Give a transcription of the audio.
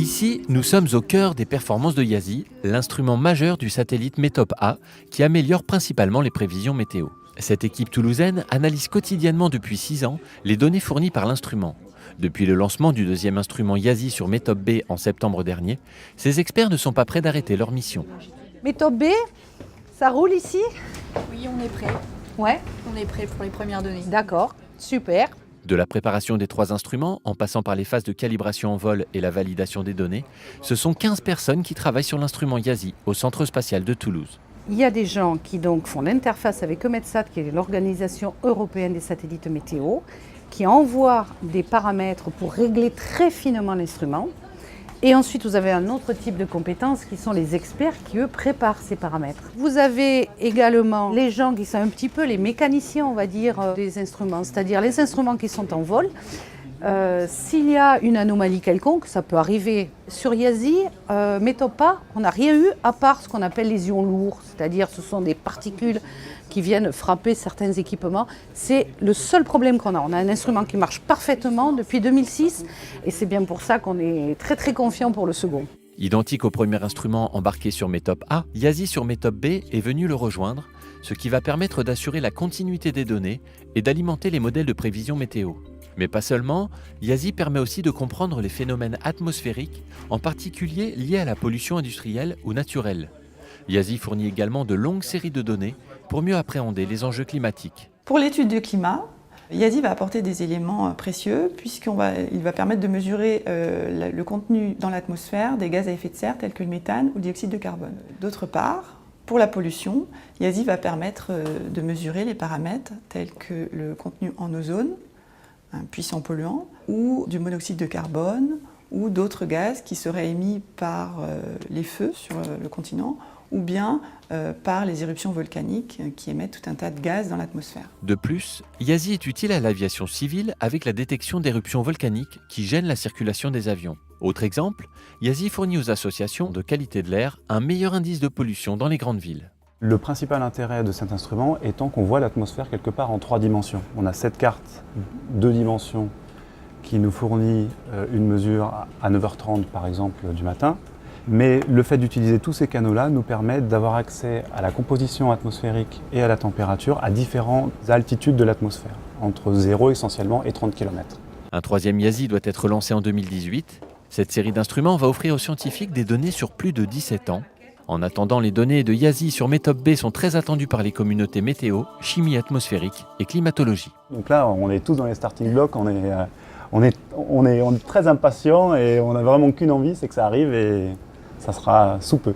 Ici, nous sommes au cœur des performances de YASI, l'instrument majeur du satellite METOP-A qui améliore principalement les prévisions météo. Cette équipe toulousaine analyse quotidiennement depuis 6 ans les données fournies par l'instrument. Depuis le lancement du deuxième instrument YASI sur METOP-B en septembre dernier, ces experts ne sont pas prêts d'arrêter leur mission. METOP-B, ça roule ici? Oui, on est prêt. Ouais. On est prêt pour les premières données. D'accord, super. De la préparation des 3 instruments, en passant par les phases de calibration en vol et la validation des données, ce sont 15 personnes qui travaillent sur l'instrument YASI au Centre spatial de Toulouse. Il y a des gens qui donc font l'interface avec EUMETSAT, qui est l'organisation européenne des satellites météo, qui envoient des paramètres pour régler très finement l'instrument. Et ensuite, vous avez un autre type de compétences qui sont les experts qui, eux, préparent ces paramètres. Vous avez également les gens qui sont un petit peu les mécaniciens, on va dire, des instruments, c'est-à-dire les instruments qui sont en vol. S'il y a une anomalie quelconque, ça peut arriver sur YASI, METOP-A, on n'a rien eu à part ce qu'on appelle les ions lourds, c'est-à-dire ce sont des particules qui viennent frapper certains équipements. C'est le seul problème qu'on a. On a un instrument qui marche parfaitement depuis 2006 et c'est bien pour ça qu'on est très très confiant pour le second. Identique au premier instrument embarqué sur METOP-A, YASI sur METOP-B est venu le rejoindre, ce qui va permettre d'assurer la continuité des données et d'alimenter les modèles de prévision météo. Mais pas seulement, YASI permet aussi de comprendre les phénomènes atmosphériques, en particulier liés à la pollution industrielle ou naturelle. YASI fournit également de longues séries de données pour mieux appréhender les enjeux climatiques. Pour l'étude du climat, YASI va apporter des éléments précieux puisqu'il va permettre de mesurer le contenu dans l'atmosphère des gaz à effet de serre tels que le méthane ou le dioxyde de carbone. D'autre part, pour la pollution, YASI va permettre de mesurer les paramètres tels que le contenu en ozone, un puissant polluant, ou du monoxyde de carbone, ou d'autres gaz qui seraient émis par les feux sur le continent, ou bien par les éruptions volcaniques qui émettent tout un tas de gaz dans l'atmosphère. De plus, YASI est utile à l'aviation civile avec la détection d'éruptions volcaniques qui gênent la circulation des avions. Autre exemple, YASI fournit aux associations de qualité de l'air un meilleur indice de pollution dans les grandes villes. Le principal intérêt de cet instrument étant qu'on voit l'atmosphère quelque part en 3 dimensions. On a cette carte 2 dimensions qui nous fournit une mesure à 9h30 par exemple du matin. Mais le fait d'utiliser tous ces canaux-là nous permet d'avoir accès à la composition atmosphérique et à la température à différentes altitudes de l'atmosphère, entre 0 essentiellement et 30 km. Un 3e YASI doit être lancé en 2018. Cette série d'instruments va offrir aux scientifiques des données sur plus de 17 ans. En attendant, les données de YASI sur METOP-B sont très attendues par les communautés météo, chimie atmosphérique et climatologie. Donc là, on est tous dans les starting blocks, on est très impatients et on n'a vraiment qu'une envie, c'est que ça arrive et ça sera sous peu.